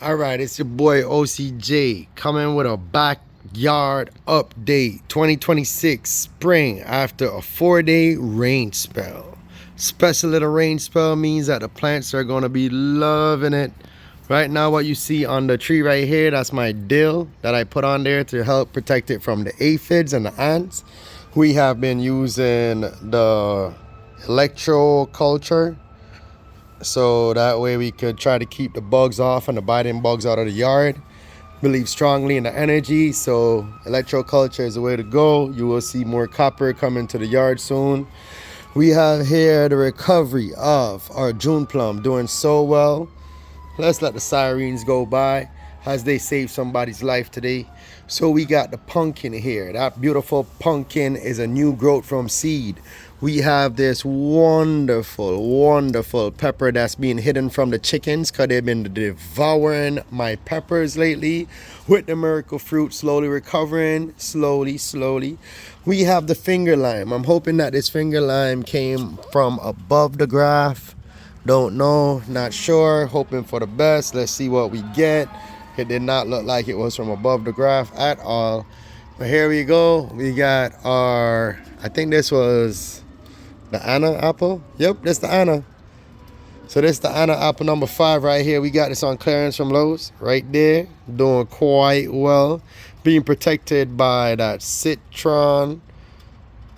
All right, it's your boy OCJ coming with a backyard update 2026 spring after a 4-day rain spell. Special little rain spell means that the plants are going to be loving it. Right now, what you see on the tree right here, that's my dill that I put on there to help protect it from the aphids and the ants. We have been using the electroculture, so that way we could try to keep the bugs off and the biting bugs out of the yard. Believe strongly in the energy, so electroculture is the way to go. You will see more copper coming to the yard soon. We have here the recovery of our June plum doing so well. Let's let the sirens go by as they save somebody's life today. So we got the pumpkin here. That beautiful pumpkin is a new growth from seed. We have this wonderful pepper that's being hidden from the chickens because they've been devouring my peppers lately. With the miracle fruit slowly recovering, slowly. We have the finger lime. I'm hoping that this finger lime came from above the graft. Don't know, not sure, hoping for the best. Let's see what we get. It did not look like it was from above the graft at all. But here we go. We got our, I think this was the Anna apple. Yep, this the Anna. So this the Anna apple number 5 right here. We got this on clearance from Lowe's right there. Doing quite well. Being protected by that citron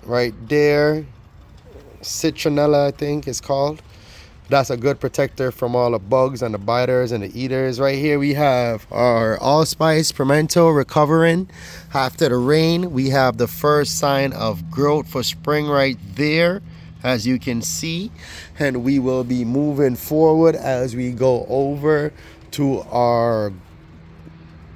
right there. Citronella, I think it's called. That's a good protector from all the bugs and the biters and the eaters. Right here we have our allspice pimento recovering after the rain. We have the first sign of growth for spring right there, as you can see. And we will be moving forward as we go over to our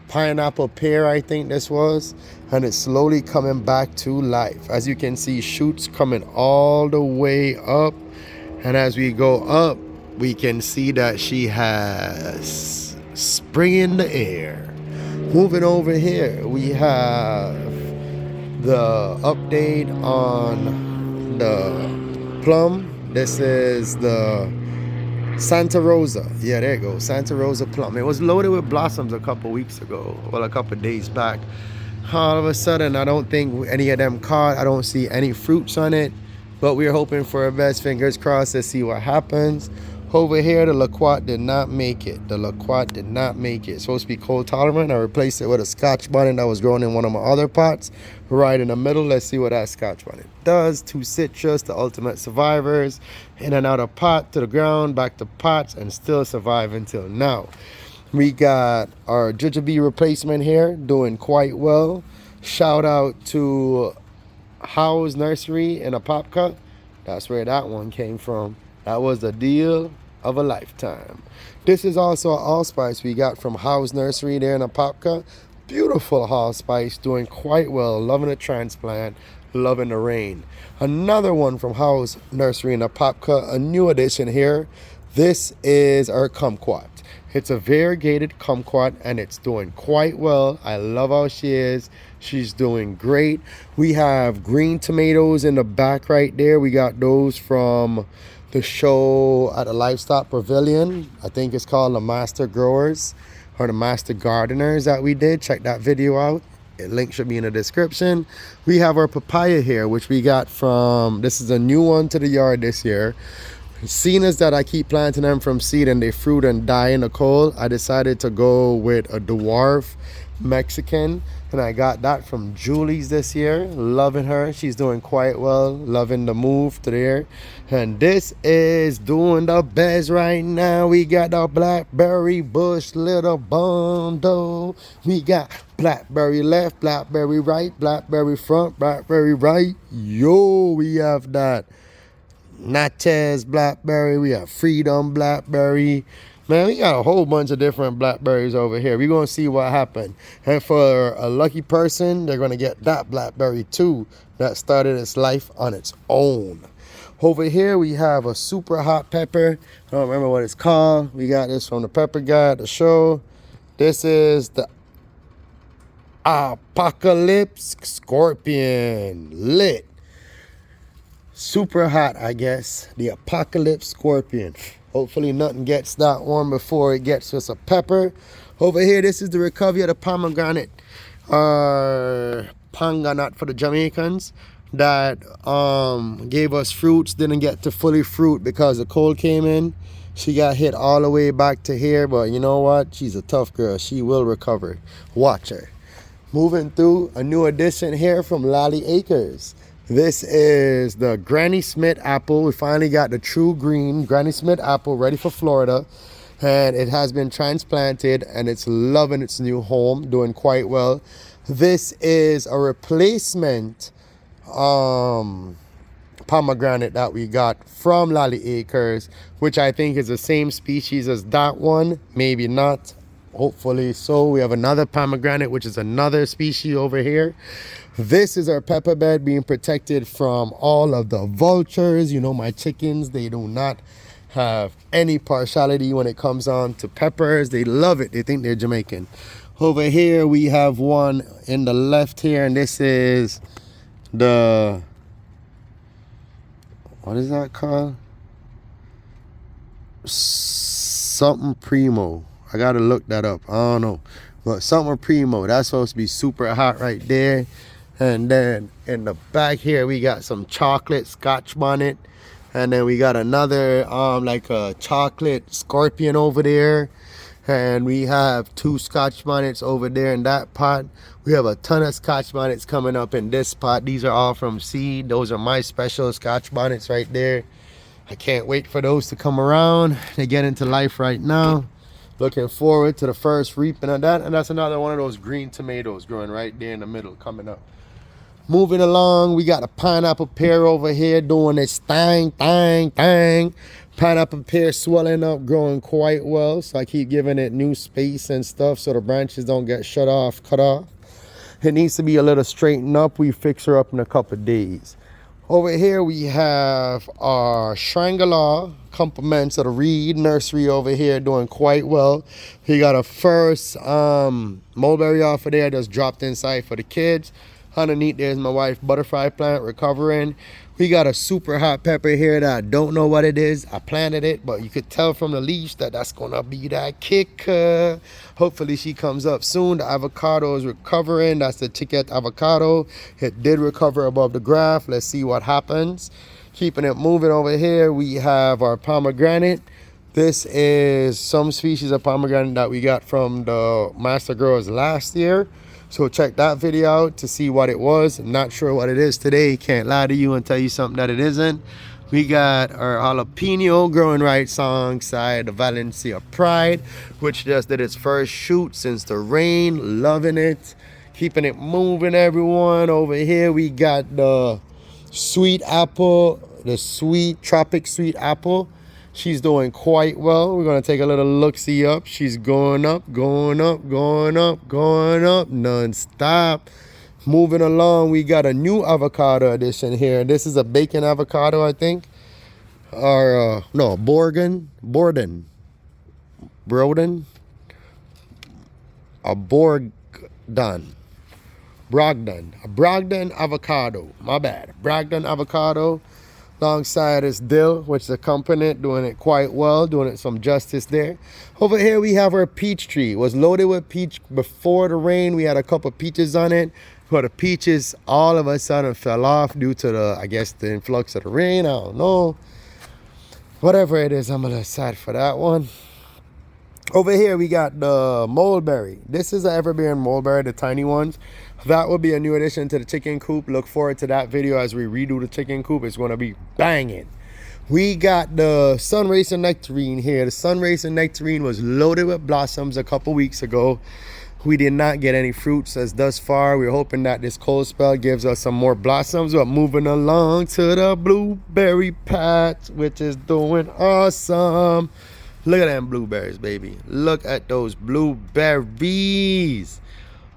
pineapple pear, I think this was. And it's slowly coming back to life. As you can see, shoots coming all the way up. And as we go up, we can see that she has spring in the air. Moving over here, we have the update on the plum. This is the Santa Rosa. Yeah, there you go, Santa Rosa plum. It was loaded with blossoms a couple weeks ago, well, a couple days back. All of a sudden, I don't think any of them caught. I don't see any fruits on it. But we're hoping for our best, fingers crossed, to see what happens. Over here, the Loquat did not make it. It's supposed to be cold tolerant. I replaced it with a Scotch bonnet that was growing in one of my other pots. Right in the middle, let's see what that Scotch bonnet does. 2 citrus, the ultimate survivors. In and out of pot to the ground, back to pots, and still survive until now. We got our jujube replacement here, doing quite well. Shout out to Howe's Nursery in Apopka. That's where that one came from. That was the deal of a lifetime. This is also an allspice we got from Howe's Nursery there in Apopka. Beautiful allspice, doing quite well. Loving the transplant, loving the rain. Another one from Howe's Nursery in Apopka, a new addition here. This is our kumquat. It's a variegated kumquat and it's doing quite well. I love how she is. She's doing great. We have green tomatoes in the back right there. We got those from the show at the Livestock Pavilion. I think it's called the Master Growers or the Master Gardeners that we did. Check that video out. The link should be in the description. We have our papaya here, which we got from, this is a new one to the yard this year. Seeing as that I keep planting them from seed and they fruit and die in the cold, I decided to go with a dwarf Mexican, and I got that from Julie's this year. Loving her. She's doing quite well. Loving the move to there. And this is doing the best right now. We got the blackberry bush little bundle. We got blackberry left, blackberry right, blackberry front, blackberry right. Yo, we have that Natchez blackberry, we have Freedom blackberry. Man, we got a whole bunch of different blackberries over here. We're going to see what happened. And for a lucky person, they're going to get that blackberry too that started its life on its own. Over here, we have a super hot pepper. I don't remember what it's called. We got this from the pepper guy at the show. This is the Apocalypse Scorpion. Lit. Super hot, I guess. The Apocalypse Scorpion. Hopefully nothing gets that one before it gets us a pepper. Over here, this is the recovery of the pomegranate, or panganut for the Jamaicans, that gave us fruits, didn't get to fully fruit because the cold came in. She got hit all the way back to here, but you know what? She's a tough girl. She will recover. Watch her. Moving through, a new addition here from Lally Acres. This is the Granny Smith apple. We finally got the true green Granny Smith apple ready for Florida. And it has been transplanted and it's loving its new home, doing quite well. This is a replacement pomegranate that we got from Lally Acres, which I think is the same species as that one. Maybe not. Hopefully so. We have another pomegranate, which is another species over here. This is our pepper bed being protected from all of the vultures. You know, my chickens, they do not have any partiality when it comes on to peppers. They love it. They think they're Jamaican. Over here, we have one in the left here, and this is the, what is that called? Something Primo. I gotta look that up. I don't know. But something Primo. That's supposed to be super hot right there. And then in the back here, we got some chocolate Scotch bonnet. And then we got another like a chocolate scorpion over there. And we have 2 Scotch bonnets over there in that pot. We have a ton of Scotch bonnets coming up in this pot. These are all from seed. Those are my special Scotch bonnets right there. I can't wait for those to come around. They get into life right now. Looking forward to the first reaping of that. And that's another one of those green tomatoes growing right there in the middle coming up. Moving along, we got a pineapple pear over here doing its thang. Pineapple pear swelling up, growing quite well. So I keep giving it new space and stuff so the branches don't get cut off. It needs to be a little straightened up. We fix her up in a couple of days. Over here we have our Shangri-La compliments of the Reed Nursery over here doing quite well. We got a first mulberry off of there just dropped inside for the kids. Underneath there's my wife butterfly plant recovering. We got a super hot pepper here that I don't know what it is. I planted it, but you could tell from the leaves that that's gonna be that kicker. Hopefully she comes up soon. The avocado is recovering. That's the Chiquette avocado. It did recover above the graph. Let's see what happens. Keeping it moving over here, we have our pomegranate. This is some species of pomegranate that we got from the Master Growers last year. So check that video out to see what it was. I'm not sure what it is today. Can't lie to you and tell you something that it isn't. We got our jalapeno growing right alongside the Valencia Pride, which just did its first shoot since the rain. Loving it. Keeping it moving, everyone. Over here we got the sweet apple, the sweet tropic sweet apple. She's doing quite well. We're going to take a little look-see up. She's going up, non-stop. Moving along, we got a new avocado edition here. This is a bacon avocado, I think. Or, no, Borden. A Brogdon avocado. My bad. Brogdon avocado. Alongside is dill, which is a accompaniment, doing it quite well, doing it some justice there. Over here we have our peach tree. It was loaded with peach before the rain. We had a couple peaches on it, but the peaches all of a sudden fell off due to the, I guess, the influx of the rain. I don't know. Whatever it is, I'm a little sad for that one. Over here we got the mulberry. This is the everbearing mulberry, the tiny ones. That will be a new addition to the chicken coop. Look forward to that video as we redo the chicken coop. It's going to be banging. We got the Sun Racer Nectarine here. The Sun Racer Nectarine was loaded with blossoms a couple weeks ago. We did not get any fruits as thus far. We're hoping that this cold spell gives us some more blossoms. But moving along to the blueberry patch, which is doing awesome. Look at them blueberries, baby. Look at those blueberries.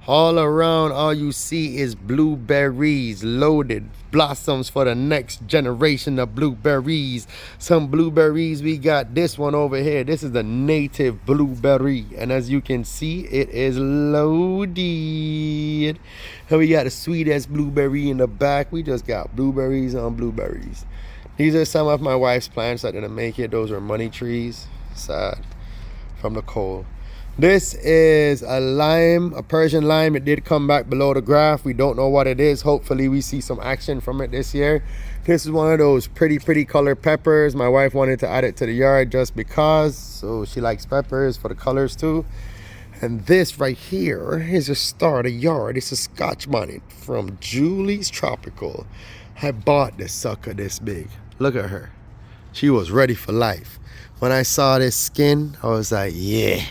All around, all you see is blueberries, loaded blossoms for the next generation of blueberries. Some blueberries, we got this one over here. This is the native blueberry. And as you can see, it is loaded. And we got the sweetest blueberry in the back. We just got blueberries on blueberries. These are some of my wife's plants that didn't make it. Those are money trees. Sad. From the cold. This is a lime, a Persian lime. It did come back below the graph. We don't know what it is. Hopefully we see some action from it this year. This is one of those pretty colored peppers. My wife wanted to add it to the yard just because. So she likes peppers for the colors too. And this right here is a star of the yard. It's a Scotch bonnet from Julie's Tropical. I bought this sucker this big. Look at her. She was ready for life. When I saw this skin, I was like, yeah,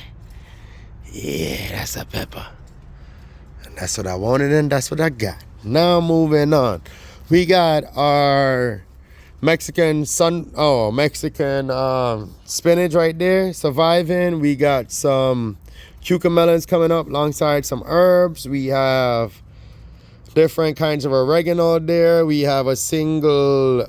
that's a pepper. And that's what I wanted and that's what I got. Now moving on. We got our Mexican spinach right there, surviving. We got some cucamelons coming up alongside some herbs. We have different kinds of oregano there. We have a single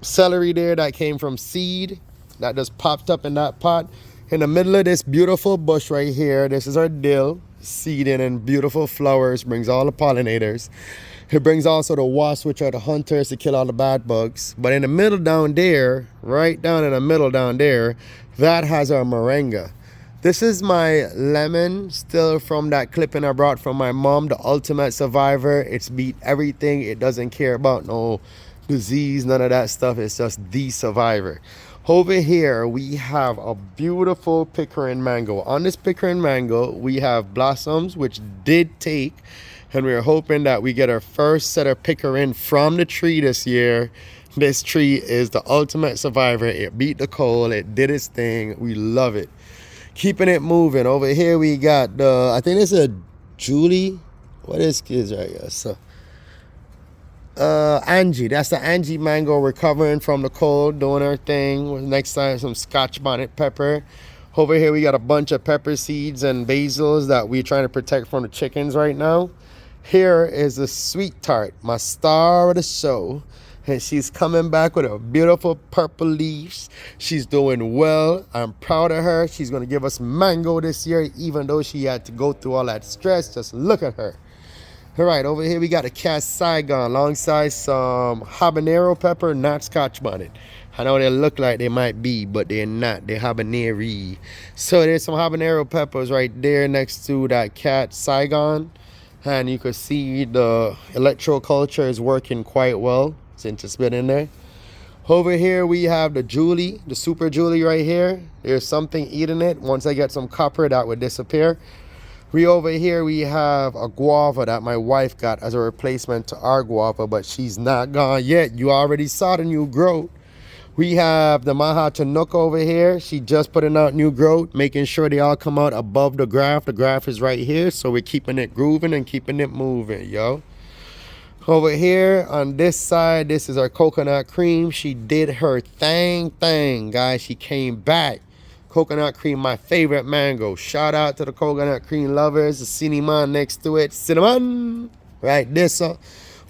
celery there that came from seed that just popped up in that pot. In the middle of this beautiful bush right here, this is our dill, seeding and beautiful flowers, brings all the pollinators. It brings also the wasps, which are the hunters, to kill all the bad bugs. But in the middle down there, right down in the middle down there, that has our moringa. This is my lemon, still from that clipping I brought from my mom, the ultimate survivor. It's beat everything. It doesn't care about no disease, none of that stuff. It's just the survivor. Over here we have a beautiful Pickering mango. On this Pickering mango we have blossoms, which did take, and we're hoping that we get our first set of Pickering from the tree this year. This tree is the ultimate survivor. It beat the cold. It did its thing. We love it. Keeping it moving. Over here we got the, I think this is a Julie. What is kids right here? So Angie, that's the Angie mango, recovering from the cold, doing her thing. Next time some Scotch bonnet pepper. Over here we got a bunch of pepper seeds and basils that we're trying to protect from the chickens right now. Here is the sweet tart, my star of the show, and she's coming back with her beautiful purple leaves. She's doing well. I'm proud of her. She's going to give us mango this year, even though she had to go through all that stress. Just look at her. All right, over here we got a Cat Saigon alongside some habanero pepper, not Scotch bonnet. I know they look like they might be, but they're not. They're habanero. So there's some habanero peppers right there next to that Cat Saigon. And you can see the electroculture is working quite well since it's been in there. Over here we have the Julie, the Super Julie right here. There's something eating it. Once I get some copper, that would disappear. Over here we have a guava that my wife got as a replacement to our guava, but she's not gone yet. You already saw the new growth. We have the Maha Chinook over here. She just putting out new growth, making sure they all come out above the graph. The graph is right here, so we're keeping it grooving and keeping it moving, yo. Over here on this side, this is our coconut cream. She did her thing, guys. She came back. Coconut cream, my favorite mango. Shout out to the coconut cream lovers. The cinnamon next to it. Cinnamon. Right, this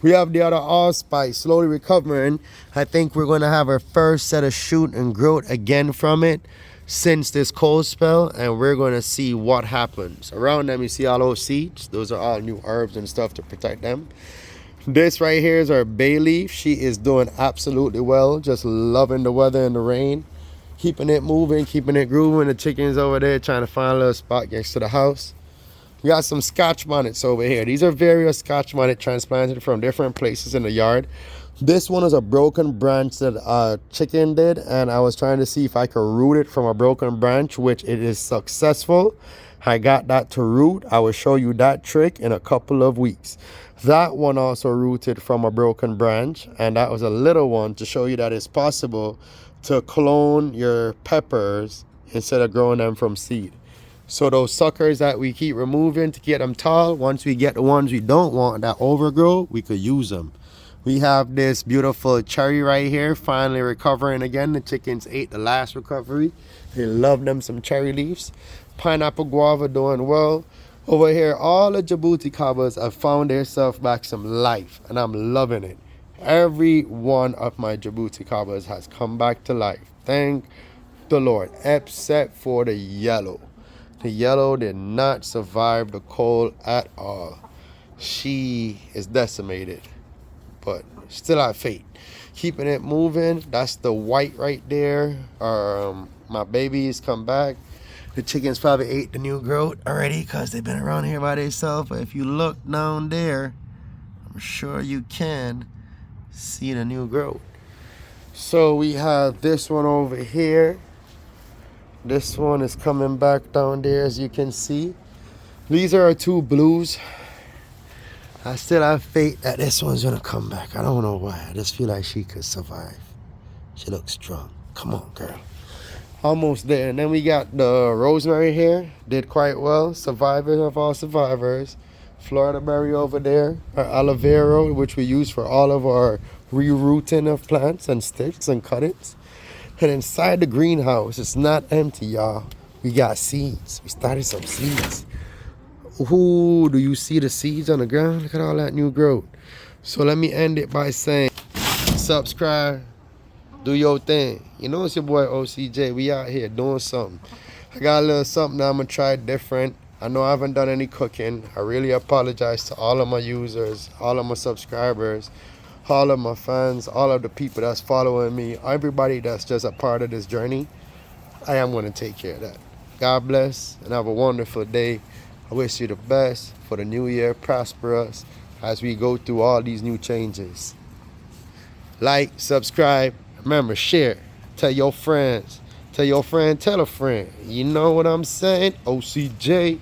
we have the other allspice, slowly recovering. I think we're going to have our first set of shoot and growth again from it since this cold spell, and we're going to see what happens. Around them, you see all those seeds. Those are all new herbs and stuff to protect them. This right here is our bay leaf. She is doing absolutely well, just loving the weather and the rain. Keeping it moving, keeping it grooving. The chickens over there trying to find a little spot next to the house. We got some Scotch bonnets over here. These are various Scotch bonnet transplanted from different places in the yard. This one is a broken branch that a chicken did, and I was trying to see if I could root it from a broken branch, which it is successful. I got that to root. I will show you that trick in a couple of weeks. That one also rooted from a broken branch, and that was a little one to show you that it's possible to clone your peppers instead of growing them from seed. So those suckers that we keep removing to get them tall, once we get the ones we don't want that overgrow, we could use them. We have this beautiful cherry right here, finally recovering again. The chickens ate the last recovery. They love them some cherry leaves. Pineapple guava doing well. Over here, all the Djibouti cabas have found themselves back some life, and I'm loving it. Every one of my Djibouti cabas has come back to life. Thank the Lord, except for the yellow. The yellow did not survive the cold at all. She is decimated. but still have faith. Keeping it moving. That's the white right there. My babies come back. The chickens probably ate the new growth already because they've been around here by themselves. But if you look down there, I'm sure you can see the new growth. So we have this one over here. This one is coming back down there, as you can see. These are our two blues. I still have faith that this one's gonna come back. I don't know why. I just feel like she could survive. She looks strong. Come on, girl. Almost there. And then we got the rosemary here. Did quite well. Survivors of all survivors. Florida berry over there. Our aloe vera, which we use for all of our rerouting of plants and sticks and cuttings. And inside the greenhouse, it's not empty, y'all. We got seeds. We started some seeds. Ooh, do you see the seeds on the ground? Look at all that new growth. So let me end it by saying, subscribe. Do your thing. You know it's your boy OCJ. We out here doing something. I got a little something that I'm going to try different. I know I haven't done any cooking. I really apologize to all of my users, all of my subscribers, all of my fans, all of the people that's following me, everybody that's just a part of this journey. I am going to take care of that. God bless and have a wonderful day. I wish you the best for the new year. Prosper us as we go through all these new changes. Like, subscribe. Remember, share. Tell your friends. Tell your friend, tell a friend. You know what I'm saying? OCJ.